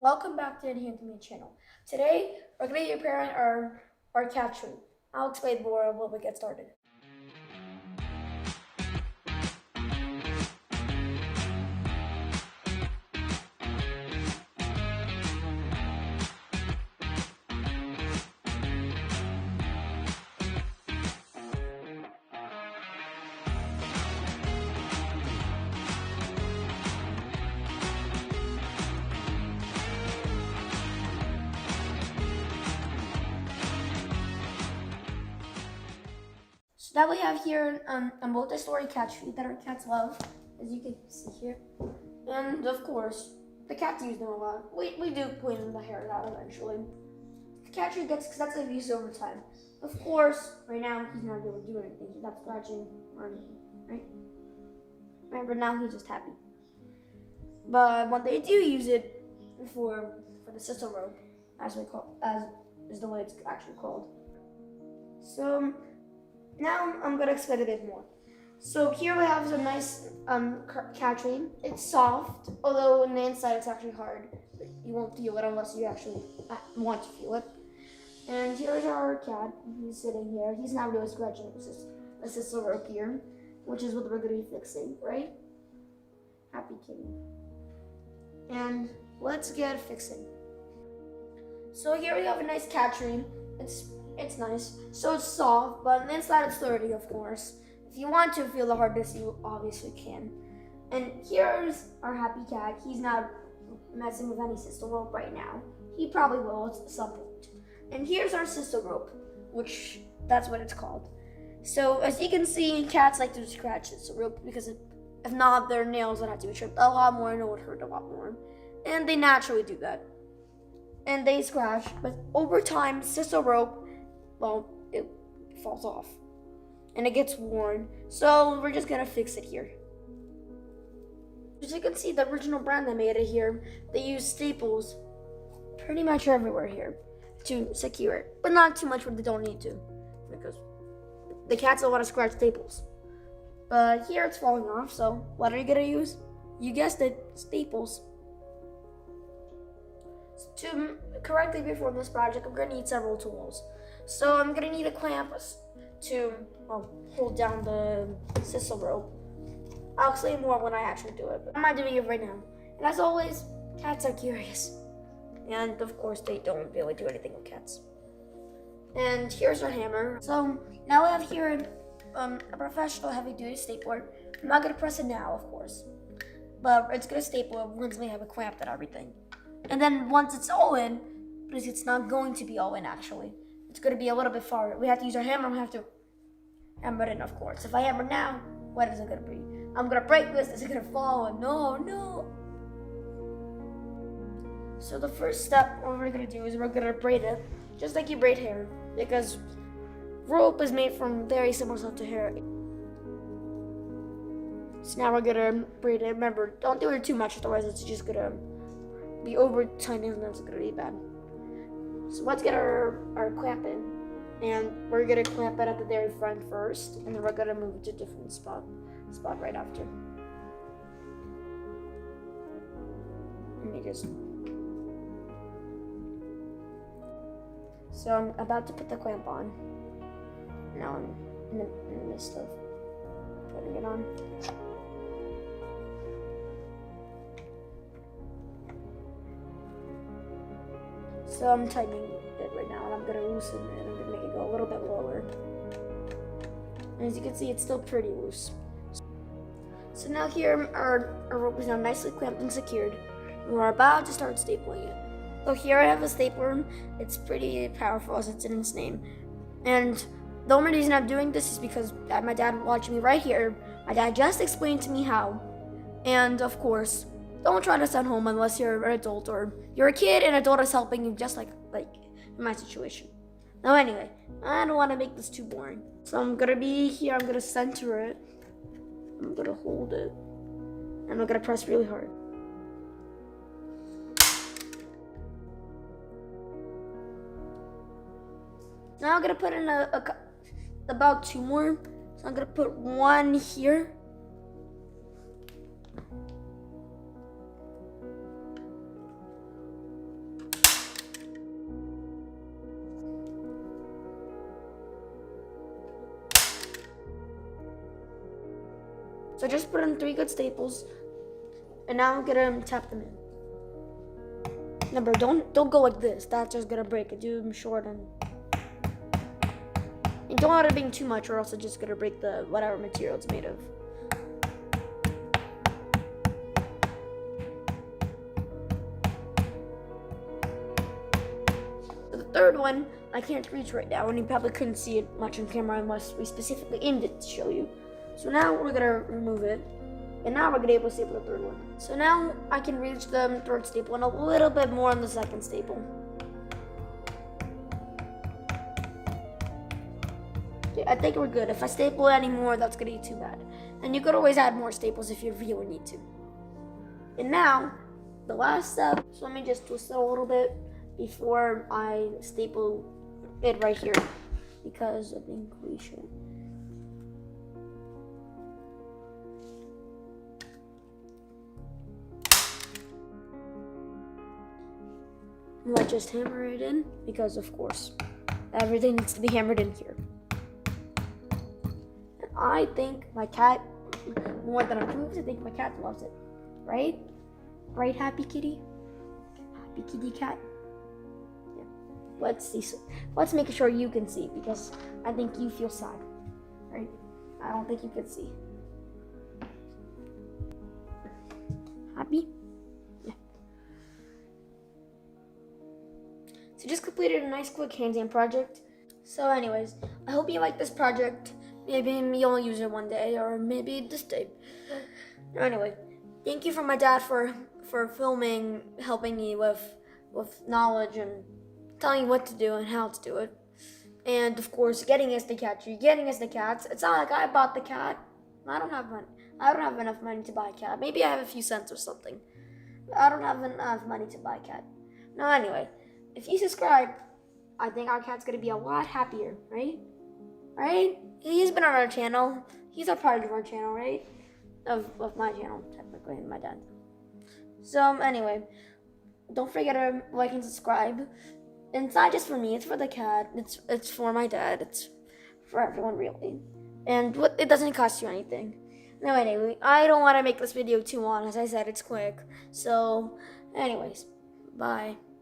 Welcome back to the Hand to Me channel. Today, we're going to be repairing our cat tree. I'll explain more when we get started. So that we have here a multi-story cat tree that our cats love, as you can see here. And of course, the cats use them a lot. We do clean the hair out eventually. The cat tree gets extensive use over time. Of course, right now he's not able to do anything. He's not scratching or anything, right? Right, but now he's just happy. But when they do use it for the Sisal Rope, as is the way it's actually called. So now I'm gonna explain a bit more. So here we have a nice cat tree. It's soft, although on the inside it's actually hard. You won't feel it unless you actually want to feel it. And here's our cat. He's sitting here. He's not really scratching the Sisal Rope here, which is what we're gonna be fixing, right? Happy kitty. And let's get fixing. So here we have a nice cat tree. It's nice. So it's soft, but on the inside it's sturdy, of course. If you want to feel the hardness, you obviously can. And here's our happy cat. He's not messing with any Sisal Rope right now. He probably will at some point. And here's our Sisal Rope, which that's what it's called. So as you can see, cats like to scratch Sisal Rope because if not, their nails would have to be trimmed a lot more and it would hurt a lot more. And they naturally do that. And they scratch, but over time, Sisal Rope, well, it falls off and it gets worn. So we're just gonna fix it here. As you can see, the original brand that made it here, they use staples pretty much everywhere here to secure it, but not too much where they don't need to, because the cats don't want to scratch staples. But here it's falling off, so what are you gonna use? You guessed it, staples. To correctly perform this project, I'm gonna need several tools. So I'm gonna need a clamp to hold down the Sisal Rope. I'll explain more when I actually do it, but I'm not doing it right now. And as always, cats are curious. And of course, they don't really do anything with cats. And here's our hammer. So now we have here a professional heavy-duty stapler. I'm not gonna press it now, of course, but it's gonna staple it once we have a clamp and everything. And then once it's all in, because it's not going to be all in actually, it's going to be a little bit farther. We have to use our hammer. We have to hammer it in, of course. If I hammer now, what is it going to be? I'm going to break this. Is it going to fall? No. So the first step, what we're going to do is we're going to braid it, just like you braid hair, because rope is made from very similar stuff to hair. So now we're going to braid it. Remember, don't do it too much, otherwise it's just going to be over tiny and that's gonna be bad. So let's get our clamp in, and we're gonna clamp it at the very front first, and then we're gonna move it to a different spot right after. Let me just. So I'm about to put the clamp on. Now I'm in the midst of putting it on. So I'm tightening it right now, and I'm gonna loosen it. I'm gonna make it go a little bit lower. And as you can see, it's still pretty loose. So now here, our rope is now nicely clamped and secured. And we're about to start stapling it. So here I have a stapler. It's pretty powerful, as it's in its name. And the only reason I'm doing this is because my dad watching me right here. My dad just explained to me how. And of course, don't try this at home unless you're an adult or you're a kid and an adult is helping you, just like in my situation. Now anyway, I don't want to make this too boring. So I'm going to be here, I'm going to center it. I'm going to hold it. And I'm going to press really hard. Now I'm going to put in about two more. So I'm going to put one here. So just put in 3 good staples, and now I'm gonna tap them in. Remember, don't go like this. That's just gonna break it. Do them short and don't let it be too much, or else it's just gonna break the whatever material it's made of. The third one, I can't reach right now, and you probably couldn't see it much on camera unless we specifically aimed it to show you. So now we're gonna remove it, and now we're gonna be able to staple the third one. So now I can reach the third staple and a little bit more on the second staple. Okay, I think we're good. If I staple any more, that's gonna be too bad. And you could always add more staples if you really need to. And now, the last step, so let me just twist it a little bit before I staple it right here, because I think we should. Let's just hammer it in, because of course, everything needs to be hammered in here. And I think my cat, more than approves, I think my cat loves it. Right? Right, happy kitty? Happy kitty cat? Yeah. Let's see. Let's make sure you can see, because I think you feel sad. Right? I don't think you can see. Happy? Yeah. So just completed a nice quick hands-on project. So anyways, I hope you like this project. Maybe you'll use it one day, or maybe this day. Anyway, thank you for my dad for filming, helping me with knowledge and telling me what to do and how to do it. And of course, getting us the cat tree, getting us the cats. It's not like I bought the cat. I don't have money. I don't have enough money to buy a cat. Maybe I have a few cents or something. But I don't have enough money to buy a cat. No, anyway, if you subscribe, I think our cat's gonna be a lot happier, right? Right? He's been on our channel. He's a part of our channel, right? Of my channel, technically, and my dad's. So anyway, don't forget to like and subscribe. And it's not just for me, it's for the cat, it's for my dad, it's for everyone really. And it doesn't cost you anything. No, anyway, I don't want to make this video too long. As I said, it's quick. So anyways, bye.